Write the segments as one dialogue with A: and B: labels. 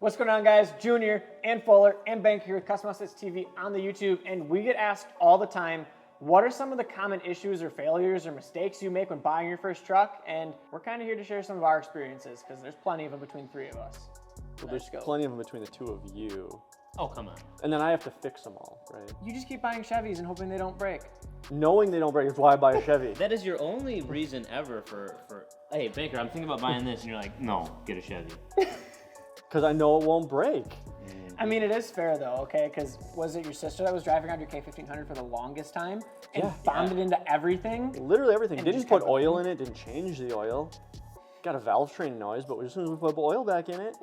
A: What's going on, guys? Junior and Fuller and Bank here with Custom Assets TV on the YouTube, and we get asked all the time, what are some of the common issues or failures or mistakes you make when buying your first truck? And we're kind of here to share some of our experiences because there's plenty of them between three of us.
B: Well, there's plenty of them between the two of you.
C: Oh, come on.
B: And then I have to fix them all, right?
A: You just keep buying Chevys and hoping they don't break.
B: Knowing they don't break is why I buy a Chevy.
C: That is your only reason ever for hey, Banker, I'm thinking about buying this, and you're like, no, get a Chevy.
B: Because I know it won't break.
A: I mean, it is fair though, okay? Because was it your sister that was driving around your K1500 for the longest time and bombed it into everything?
B: Literally everything.
A: And
B: Didn't put oil in it, didn't change the oil. Got a valve train noise, but as soon as we put oil back in it,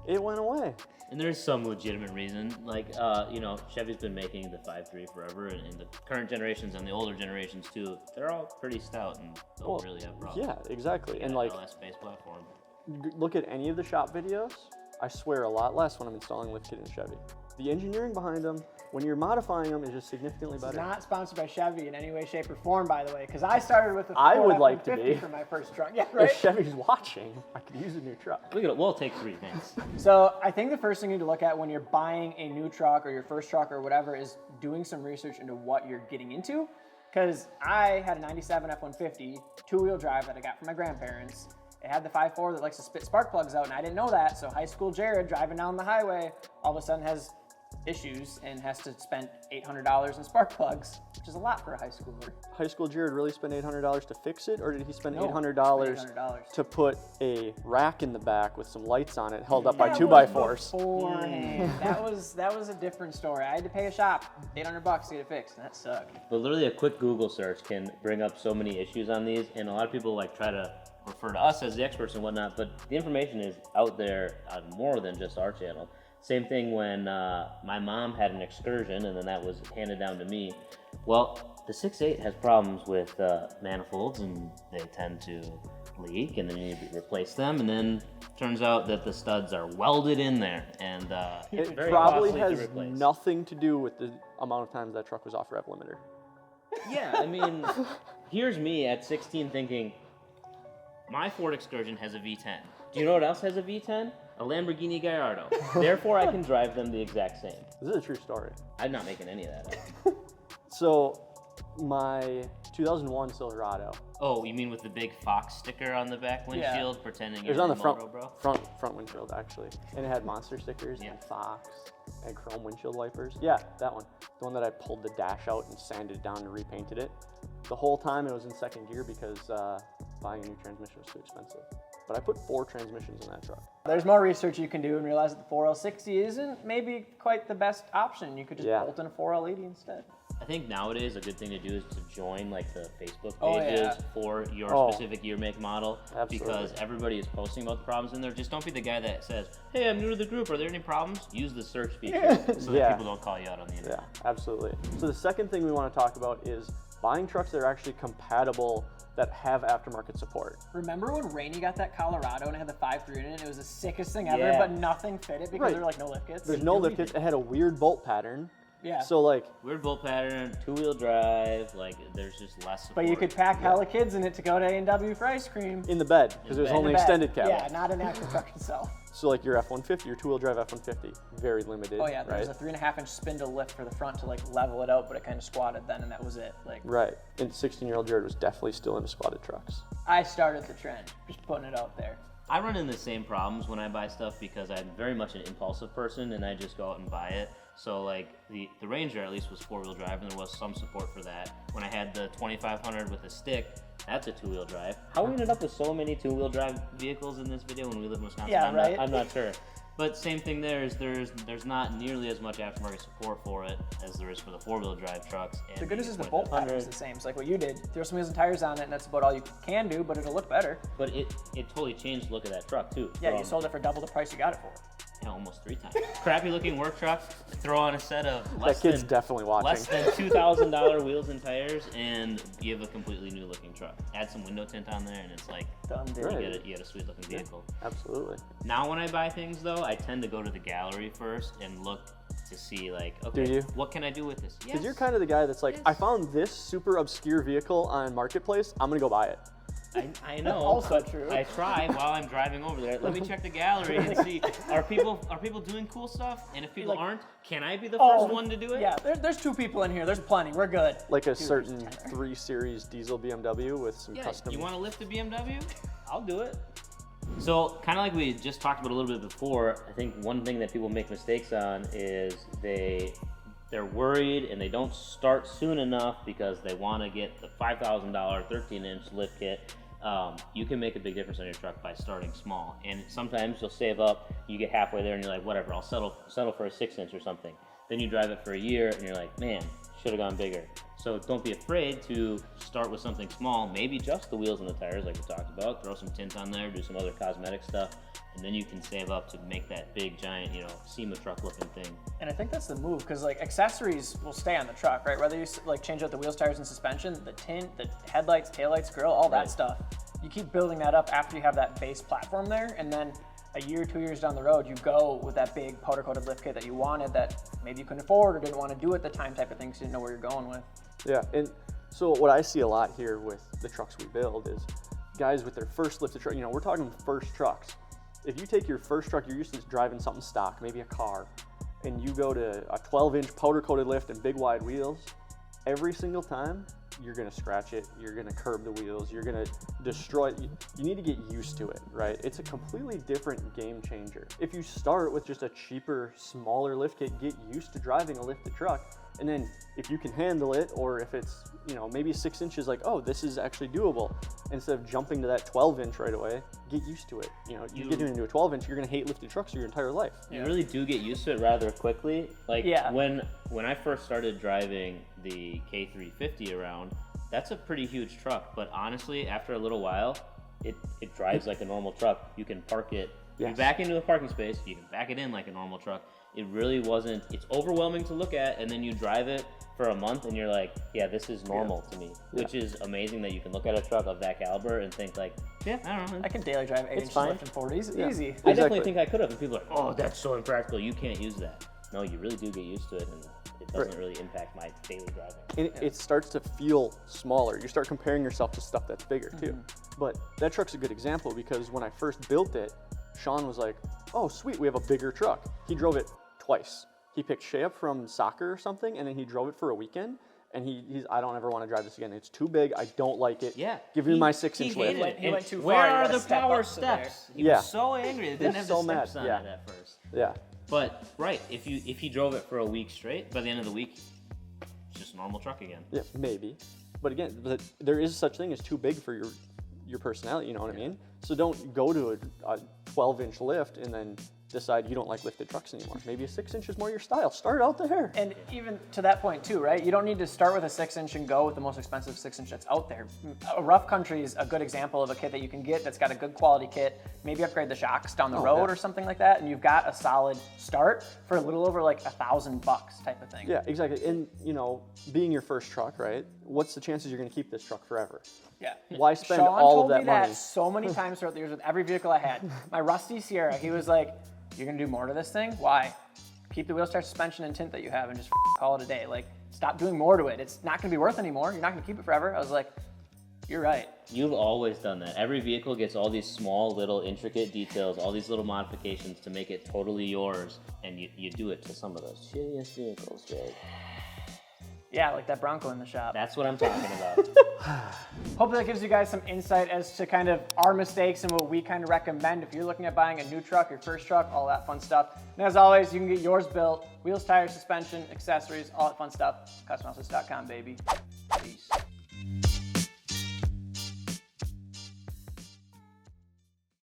B: it went away.
C: And there's some legitimate reason, like, you know, Chevy's been making the 5.3 forever, and the current generations and the older generations too, they're all pretty stout and don't really have problems.
B: Yeah, exactly.
C: Yeah,
B: and like,
C: LS-based platform.
B: Look at any of the shop videos, I swear a lot less when I'm installing lift kit in Chevy. The engineering behind them, when you're modifying them, is just significantly better.
A: It's not sponsored by Chevy in any way, shape, or form, by the way, because I started with a
B: I
A: Ford
B: would like to
A: F-150
B: be.
A: for my first truck. Yeah, right?
B: If Chevy's watching, I could use a new truck.
C: Look at it, we'll take 3 things.
A: So I think the first thing you need to look at when you're buying a new truck or your first truck or whatever is doing some research into what you're getting into. Because I had a 97 F-150 two-wheel drive that I got from my grandparents. It had the 5.4 that likes to spit spark plugs out, and I didn't know that. So high school Jared driving down the highway all of a sudden has issues and has to spend $800 in spark plugs, which is a lot for a high schooler.
B: High school Jared really spent $800 to fix it, or did he spend
A: No,
B: $800
A: $800
B: to put a rack in the back with some lights on it held up by 2x4s?
A: Beforehand. That was a different story. I had to pay a shop $800 to get it fixed, and that sucked.
C: But literally a quick Google search can bring up so many issues on these, and a lot of people like try to refer to us as the experts and whatnot, but the information is out there on more than just our channel. Same thing when my mom had an excursion, and then that was handed down to me. Well, the 6.8 has problems with manifolds, and they tend to leak, and then you need to replace them, and then turns out that the studs are welded in there, and
B: It
C: very
B: probably
C: costly to
B: has
C: replace.
B: nothing to do with the amount of times that truck was off rev limiter.
C: Yeah, I mean, here's me at 16 thinking, my Ford Excursion has a V10. Do you know what else has a V10? A Lamborghini Gallardo. Therefore, I can drive them the exact same.
B: This is a true story.
C: I'm not making any of that up.
B: So, my 2001 Silverado.
C: Oh, you mean with the big Fox sticker on the back windshield, pretending
B: It
C: you're
B: was on
C: a
B: the
C: moto, bro?
B: front windshield, actually. And it had monster stickers
C: Yeah.
B: and Fox and chrome windshield wipers. Yeah, that one. The one that I pulled the dash out and sanded it down and repainted it. The whole time it was in second gear because buying a new transmission was too expensive. But I put 4 transmissions in that truck.
A: There's more research you can do and realize that the 4L60 isn't maybe quite the best option. You could just bolt in a 4L80 instead.
C: I think nowadays a good thing to do is to join like the Facebook
A: Oh,
C: pages
A: yeah.
C: for your specific year, make, model.
B: Absolutely.
C: Because everybody is posting about the problems in there. Just don't be the guy that says, hey, I'm new to the group. Are there any problems? Use the search feature so that people don't call you out on the internet.
B: Yeah, absolutely. So the second thing we want to talk about is buying trucks that are actually compatible, that have aftermarket support.
A: Remember when Rainey got that Colorado and it had the 5.3 in it? It was the sickest thing ever,
C: Yeah.
A: but nothing fit it because there were like no lift kits.
B: There's no lift kits. It had a weird bolt pattern.
A: Yeah.
B: So like,
C: Weird bolt pattern, 2-wheel drive, like there's just less support.
A: But you could pack hella kids in it to go to A&W for ice cream.
B: in the bed, because there's
C: bed.
B: only
A: In the bed.
B: extended cab.
A: Yeah, not an actual truck itself.
B: So like your F-150, your 2-wheel drive F-150, very limited.
A: Oh yeah,
B: right?
A: there's a 3.5-inch spindle lift for the front to like level it out, but it kind of squatted then, and that was it. Like
B: Right. And 16-year-old Jared was definitely still into squatted trucks.
A: I started the trend, just putting it out there.
C: I run into the same problems when I buy stuff because I'm very much an impulsive person and I just go out and buy it. So like the Ranger at least was 4-wheel drive, and there was some support for that. When I had the 2500 with a stick, that's a 2-wheel drive. How we ended up with so many 2-wheel drive vehicles in this video when we live in Wisconsin,
A: Yeah, right.
C: I'm not sure. But same thing there is there's not nearly as much aftermarket support for it as there is for the 4-wheel drive trucks. And
A: The goodness is the bolt pattern is the same. It's like what you did. Throw some wheels and tires on it, and that's about all you can do, but it'll look better.
C: But it totally changed the look of that truck too.
A: Yeah, you sold it for double the price you got it for.
C: Yeah, almost 3 times. Crappy looking work truck, throw on a set of
B: That kid's definitely watching.
C: less than $2,000 wheels and tires, and you have a completely new looking truck. Add some window tint on there, and it's like
A: Done deal.
B: Right.
C: you get a sweet looking vehicle.
B: Absolutely.
C: Now when I buy things though, I tend to go to the gallery first and look to see like, okay,
B: Do you?
C: what can I do with this?
B: Because you're kind of the guy that's like, I found this super obscure vehicle on Marketplace, I'm gonna go buy it.
C: I know.
A: Also true.
C: I try while I'm driving over there. Let me check the gallery and see, are people doing cool stuff? And if people aren't, can I be the first one to do it?
A: Yeah, there's 2 people in here. There's plenty. We're good.
B: Like a certain 3 Series diesel BMW with some custom.
C: You want to lift a BMW? I'll do it. So, kind of like we just talked about a little bit before, I think one thing that people make mistakes on is they're worried and they don't start soon enough because they want to get the $5,000 13-inch lift kit. You can make a big difference on your truck by starting small. And sometimes you'll save up, you get halfway there and you're like, whatever, I'll settle for a 6-inch or something. Then you drive it for a year and you're like, man, should have gone bigger. So don't be afraid to start with something small, maybe just the wheels and the tires like we talked about, throw some tint on there, do some other cosmetic stuff, and then you can save up to make that big giant, SEMA truck looking thing.
A: And I think that's the move, because like accessories will stay on the truck, right? Whether you like change out the wheels, tires, and suspension, the tint, the headlights, taillights, grill, all that stuff. You keep building that up after you have that base platform there, and then a year, 2 years down the road, you go with that big powder-coated lift kit that you wanted that maybe you couldn't afford or didn't want to do at the time type of thing, so you didn't know where you're going with.
B: Yeah, and so what I see a lot here with the trucks we build is guys with their first lifted truck, we're talking first trucks. If you take your first truck, you're used to driving something stock, maybe a car, and you go to a 12-inch powder-coated lift and big wide wheels, every single time, you're gonna scratch it, you're gonna curb the wheels, you're gonna destroy it. You need to get used to it, right? It's a completely different game changer. If you start with just a cheaper, smaller lift kit, get used to driving a lifted truck, and then if you can handle it, or if it's, maybe 6 inches, like, oh, this is actually doable, instead of jumping to that 12-inch right away, get used to it. You get into a 12-inch, you're gonna hate lifted trucks your entire life.
C: You really do get used to it rather quickly. Like when I first started driving the K350 around, that's a pretty huge truck, but honestly, after a little while, it drives like a normal truck. You can park it, you back into a parking space, you can back it in like a normal truck. It really wasn't, it's overwhelming to look at, and then you drive it for a month and you're like, yeah, this is normal to me, which is amazing that you can look at a truck of that caliber and think like, yeah, I don't know.
A: I can daily drive 8 inches lifting 40s, easy.
C: I definitely think I could have, and people are like, oh, that's so impractical, you can't use that. No, you really do get used to it, and it doesn't really impact my daily driving.
B: And it starts to feel smaller. You start comparing yourself to stuff that's bigger too. But that truck's a good example, because when I first built it, Sean was like, oh sweet, we have a bigger truck. He drove it twice. He picked Shay up from soccer or something, and then he drove it for a weekend, and he's I don't ever want to drive this again. It's too big. I don't like it.
C: Yeah.
B: Give me my 6-inch lift.
A: He went too far.
C: Where are the power steps? He was so angry. It didn't have the steps on it at first.
B: Yeah.
C: But if he drove it for a week straight, by the end of the week, it's just a normal truck again.
B: Yeah, maybe. But again, there is such thing as too big for your personality, you know what I mean? So don't go to a 12-inch lift and then decide you don't like lifted trucks anymore. Maybe a 6-inch is more your style. Start out there.
A: And even to that point too, right? You don't need to start with a 6-inch and go with the most expensive 6-inch that's out there. A rough country is a good example of a kit that you can get that's got a good quality kit. Maybe upgrade the shocks down the road or something like that, and you've got a solid start for a little over like $1,000 type of thing.
B: Yeah, exactly. And being your first truck, right? What's the chances you're going to keep this truck forever?
A: Yeah.
B: Why spend
A: Sean
B: all
A: told
B: of that
A: me
B: money?
A: that so many times throughout the years with every vehicle I had. My rusty Sierra, he was like, you're gonna do more to this thing? Why? Keep the wheel start suspension and tint that you have and just call it a day. Like, stop doing more to it. It's not gonna be worth anymore. You're not gonna keep it forever. I was like, you're right.
C: You've always done that. Every vehicle gets all these small little intricate details, all these little modifications to make it totally yours, and you do it to some of those shittiest vehicles, Jake.
A: Yeah, like that Bronco in the shop.
C: That's what I'm talking about.
A: Hopefully that gives you guys some insight as to kind of our mistakes and what we kind of recommend if you're looking at buying a new truck, your first truck, all that fun stuff. And as always, you can get yours built. Wheels, tires, suspension, accessories, all that fun stuff. CustomHouses.com, baby. Peace.